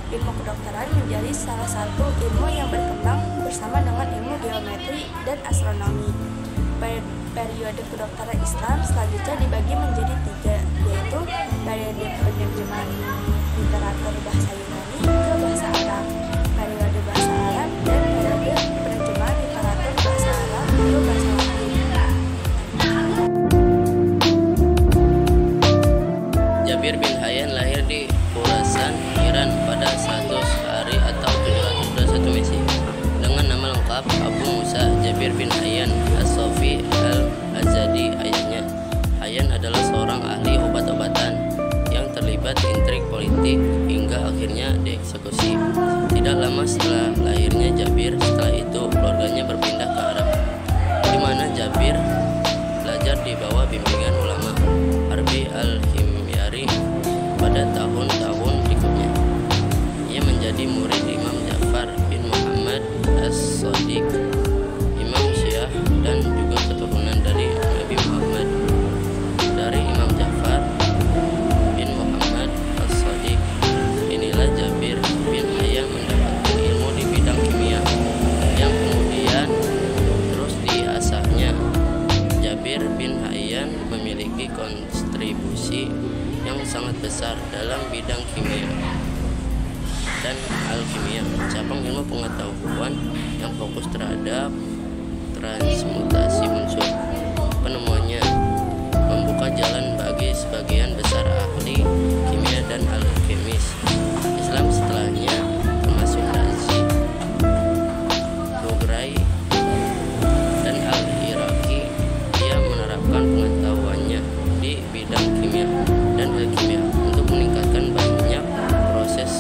ilmu kedokteran menjadi salah satu ilmu yang berkembang bersama dengan ilmu geometri dan astronomi. Periode kedokteran Islam selanjutnya dibagi menjadi 3, yaitu periode penerjemahan literatur bahasa Yunani ke bahasa Arab, periode bahasa Arab, dan periode penerjemahan literatur bahasa Arab ke bahasa Latin. Jabir bin Hayyan lahir di Khurasan, Iran pada 100 hari atau 721 Masehi dengan nama lengkap Abu Musa Jabir bin Hayyan As-Sofi Al-Azadi. Ayahnya, Hayyan adalah seorang ahli obat-obatan yang terlibat intrik politik hingga akhirnya dieksekusi. Tidak lama setelah lahirnya Jabir, setelah itu keluarganya berpindah ke Arab, di mana Jabir belajar di bawah bimbingan ulama Harbi Al-Himyari pada tahun-tahun berikutnya. Ia menjadi murid Imam Ja'far bin Muhammad As-Shadiq, Imam Syiah, dan juga keturunan dari Nabi Muhammad. Dari Imam Ja'far bin Muhammad As-Shadiq inilah Jabir bin Hayyan mendapatkan ilmu di bidang kimia yang kemudian terus diasahnya. Jabir bin Hayyan memiliki kontribusi yang sangat besar dalam bidang kimia dan alkimia, cabang ilmu pengetahuan yang fokus terhadap transmutasi unsur. Penemuannya membuka jalan bagi sebagian besar ahli kimia dan alkemis Islam setelahnya, termasuk Razi, Bograi, dan Al-Iraqi. Ia menerapkan pengetahuannya di bidang kimia dan alkimia untuk meningkatkan banyak proses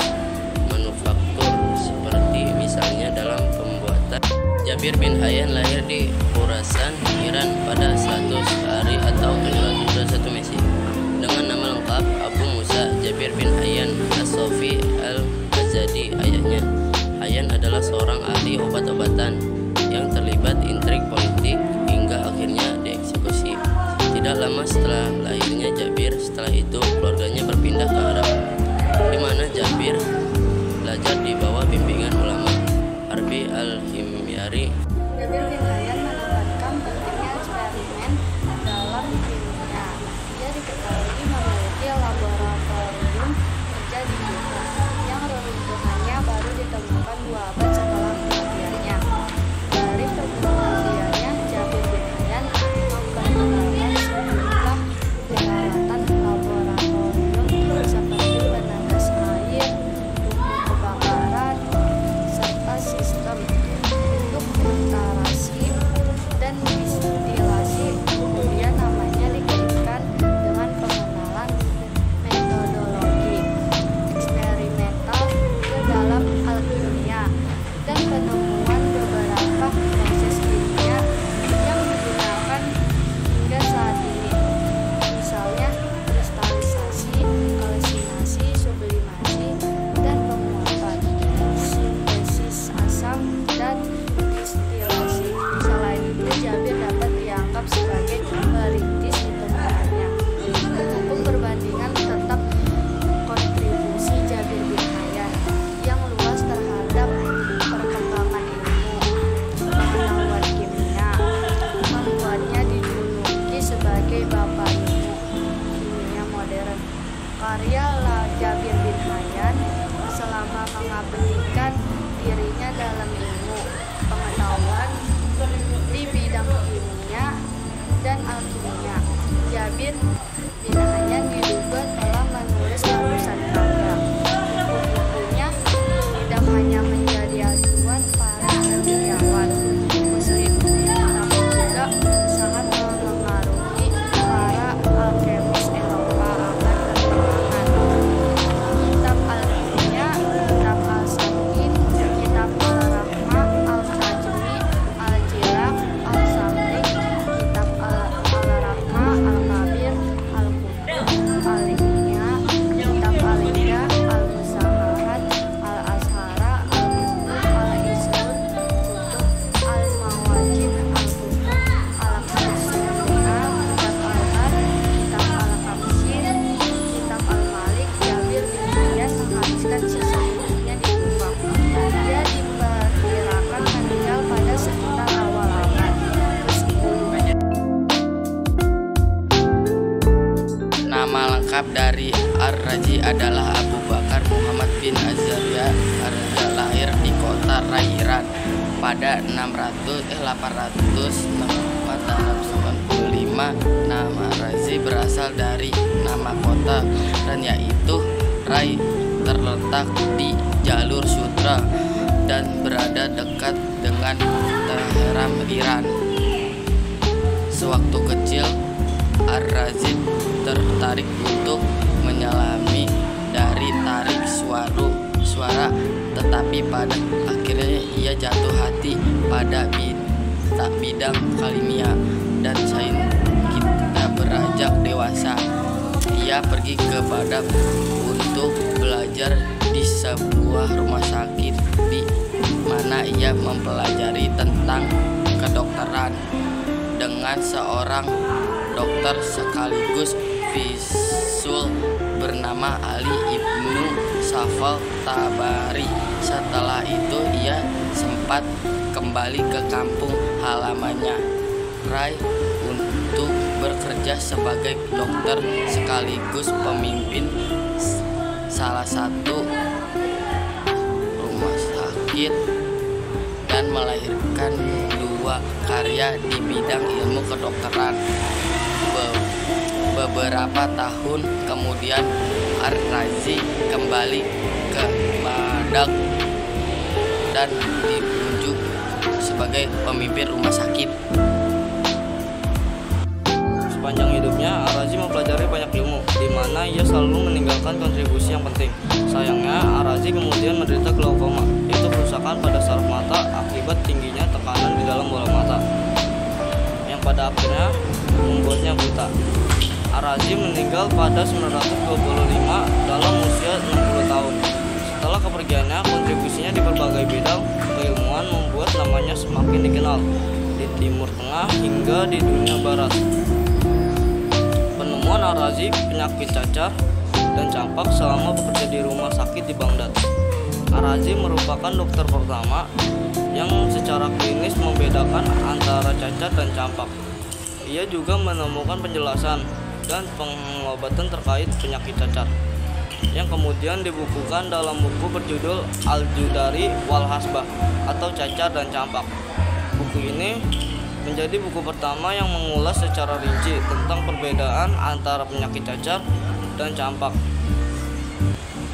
manufaktur, seperti misalnya dalam pembuatan. Jabir bin Hayyan lahir di Khurasan, Iran pada 100 hari atau 721 Masehi dengan nama lengkap Abu Musa Jabir bin Hayyan As-Sofi Al-Azadi. Ayahnya, Hayyan adalah seorang ahli obat-obatan yang terlibat intrik politik hingga akhirnya dieksekusi. Tidak lama setelah lahirnya Jabir, setelah itu keluarganya berpindah ke Arab, di mana Jabir belajar di bawah bimbingan ulama Harbi Al-Himyari. Jabir bin Hayyan menekankan pentingnya eksperimen dalam kimia. Ia diketahui memiliki laboratorium kerja di Kufa yang reruntuhannya baru ditemukan 2 abad setelah kematiannya. Dari penelitiannya, Jabir bin Hayyan memperkenalkan sejumlah peralatan laboratorium seperti penetes air, tungku kebakaran, serta sistem untuk filtrasi dan distilasi. Kemudian namanya dikaitkan dengan pengenalan metodologi eksperimental ke dalam alkimia dan penemuan beberapa proses kimia yang digunakan hingga saat ini, misalnya kristalisasi, kalsinasi, sublimasi, dan penguapan, sintesis asam, dan distilasi. Selain itu, Jabir dapat dianggap sebagai perintis ditemukannya. Hukum perbandingan tetap kontribusi Jabir bin Hayyan yang luas terhadap perkembangan ilmu pengetahuan kimia membuatnya dijuluki sebagai bapak ilmu kimia modern. Karya Jabir bin Hayyan selama mengabdikan dirinya dalam ilmu pengetahuan di bidang kimia dan alkimia. Jabir bin Hayyan diduga telah menulis ratusan karya. Buku-bukunya tidak hanya menjadi acuan para ilmuwan Muslim, namun juga sangat memengaruhi para alkemis Eropa abad pertengahan. Kitab Al-Kimia, Kitab Al-Sakin, Kitab Al-Rahma, Al-Najmi, Al-Jilak, Al-Samlik, Kitab Al-Rahma, Al-Kabir, lengkap dari Ar-Razi adalah Abu Bakar Muhammad bin Azaria Ar-Razi, lahir di kota Rai, Iran pada 895. Nama Razi berasal dari nama kota dan yaitu Rai, terletak di jalur sutra dan berada dekat dengan Teheran, Iran. Sewaktu kecil, Ar-Razi tertarik untuk menyelami dari tarik suara, tetapi pada akhirnya ia jatuh hati pada bidang kimia dan sains. Kita beranjak dewasa, ia pergi ke Baghdad untuk belajar di sebuah rumah sakit di mana ia mempelajari tentang kedokteran dengan seorang dokter sekaligus fisul bernama Ali Ibnu Safal Tabari. Setelah itu ia sempat kembali ke kampung halamannya, Rai, untuk bekerja sebagai dokter sekaligus pemimpin salah satu rumah sakit dan melahirkan 2 karya di bidang ilmu kedokteran. Beberapa tahun kemudian Ar-Razi kembali ke Baghdad dan ditunjuk sebagai pemimpin rumah sakit. Sepanjang hidupnya, Ar-Razi mempelajari banyak ilmu, di mana ia selalu meninggalkan kontribusi yang penting. Sayangnya, Ar-Razi kemudian menderita glaukoma, yaitu kerusakan pada saraf mata akibat tingginya tekanan di dalam bola mata, yang pada akhirnya membuatnya buta. Ar-Razi meninggal pada 925 dalam usia 60 tahun. Setelah kepergiannya, kontribusinya di berbagai bidang keilmuan membuat namanya semakin dikenal di Timur Tengah hingga di dunia Barat. Penemuan Ar-Razi penyakit cacar dan campak selama bekerja di rumah sakit di Baghdad. Ar-Razi merupakan dokter pertama yang secara klinis membedakan antara cacar dan campak. Ia juga menemukan penjelasan dan pengobatan terkait penyakit cacar, yang kemudian dibukukan dalam buku berjudul Al-Judari wal Hasbah atau Cacar dan Campak. Buku ini menjadi buku pertama yang mengulas secara rinci tentang perbedaan antara penyakit cacar dan campak.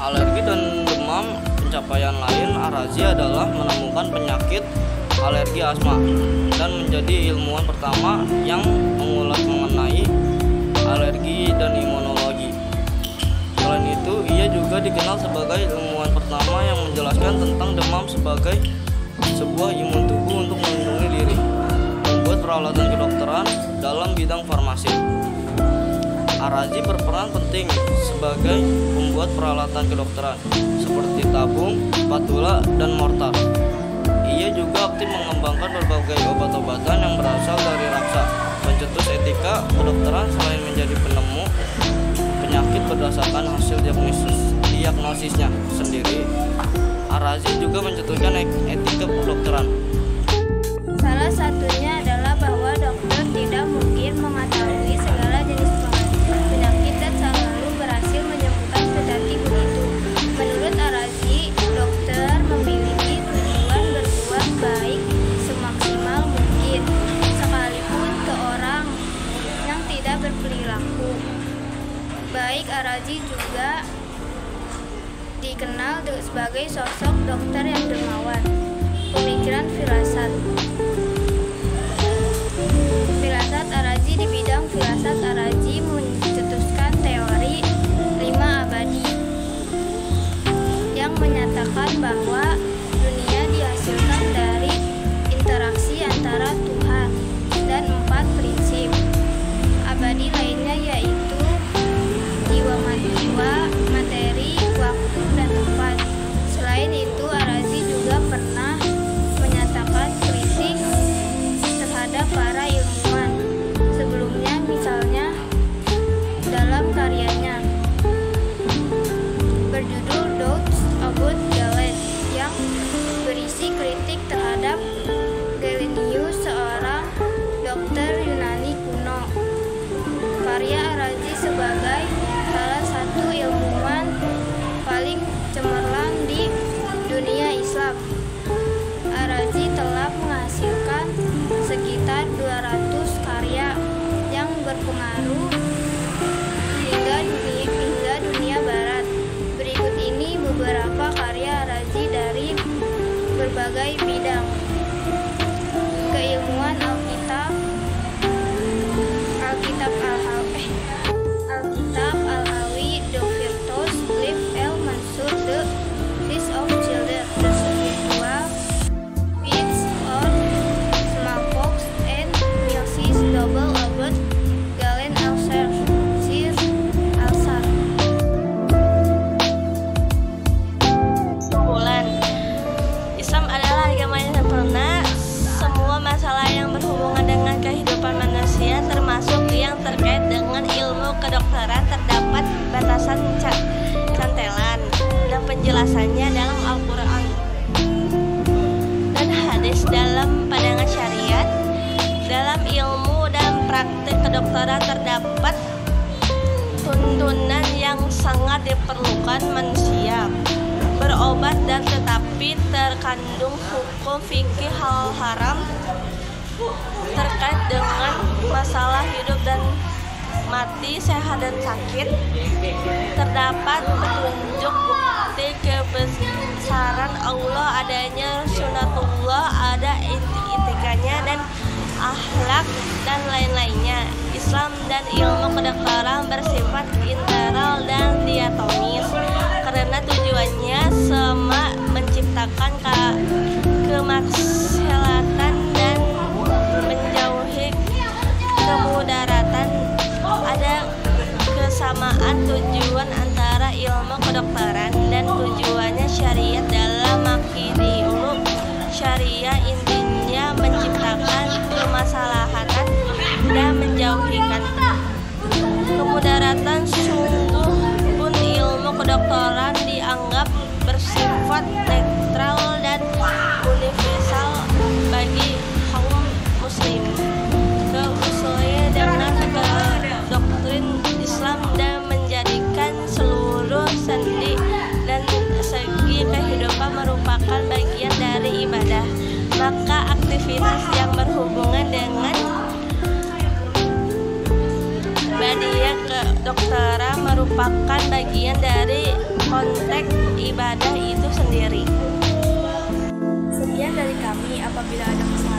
Alergi dan demam. Pencapaian lain Ar-Razi adalah menemukan penyakit alergi asma dan menjadi ilmuwan pertama yang mengulas mengenai alergi dan imunologi. Selain itu, ia juga dikenal sebagai ilmuwan pertama yang menjelaskan tentang demam sebagai sebuah imun tubuh untuk melindungi diri, membuat peralatan kedokteran dalam bidang farmasi. Ar-Razi berperan penting sebagai pembuat peralatan kedokteran seperti tabung, spatula, dan mortar. Ia juga aktif mengembangkan berbagai obat-obatan yang berasal dari raksa. Mencetus etika kedokteran selain menjadi penemu penyakit berdasarkan hasil diagnosisnya sendiri, Ar-Razi juga mencetuskan etika kedokteran. Salah satunya adalah bahwa dokter tidak mungkin mengetahui segala jenis penyakit dan selalu berhasil menyembuhkan kendati begitu. Menurut Ar-Razi, dokter memiliki tujuan berbuat baik semaksimal mungkin, sekalipun ke orang yang tidak berperilaku baik. Ar-Razi juga dikenal sebagai sosok dokter yang dermawan. Pemikiran firasat. Ar-Razi di bidang firasat, Ar-Razi mencetuskan teori 5 abadi yang menyatakan bahwa dunia dihasilkan dari interaksi antara Tuhan dan 4 prinsip abadi lainnya, yaitu jiwa, materi, waktu, dan tempat. Selain itu, Ar-Razi juga pernah menyatakan kritik berpengaruh hingga dunia barat. Berikut ini beberapa karya Razi dari berbagai bidang. Keilmuan Alkitab Al-Hawi, The Virtuous Life, El Mansur, The Feast of Children, The Spiritual Feats on Smallpox and Meiosis, Double Abad, Galen Al-Sir, Sir Al-Sar. Kesimpulan, Islam adalah agama yang sempurna. Semua masalah yang berhubungan dengan kehidupan manusia, termasuk yang terkait dengan ilmu kedokteran, terdapat batasan cantelan dan penjelasannya dalam Al-Quran dan hadis. Dalam pandangan syariat, dalam ilmu dan praktik kedokteran terdapat tuntunan yang sangat diperlukan manusia berobat, dan tetapi terkandung hukum fikih hal haram terkait dengan masalah hidup dan mati, sehat dan sakit. Terdapat petunjuk bukti kebesaran Allah, adanya sunatullah, ada etikanya dan akhlak dan lain-lainnya. Islam dan ilmu kedokteran bersifat integral dan diatomis karena tujuannya sama, menciptakan kemaslahatan dan menjauhi kemudaratan. Ada kesamaan tujuan antara ilmu kedokteran dan tujuannya syariat dalam makidilu syariah, intinya menciptakan kemaslahatan dan menjauhikan kemudaratan. Sungguh pun ilmu kedokteran dianggap bersifat netral dan universal bagi kaum muslim. Keusulnya dengan doktrin Islam dan menjadikan seluruh sendi dan segi kehidupan merupakan bagian dari ibadah, maka aktivitas yang berhubungan dengan ibadah kedokteran merupakan bagian dari konteks ibadah itu sendiri. Sekian dari kami. Apabila ada kesalahan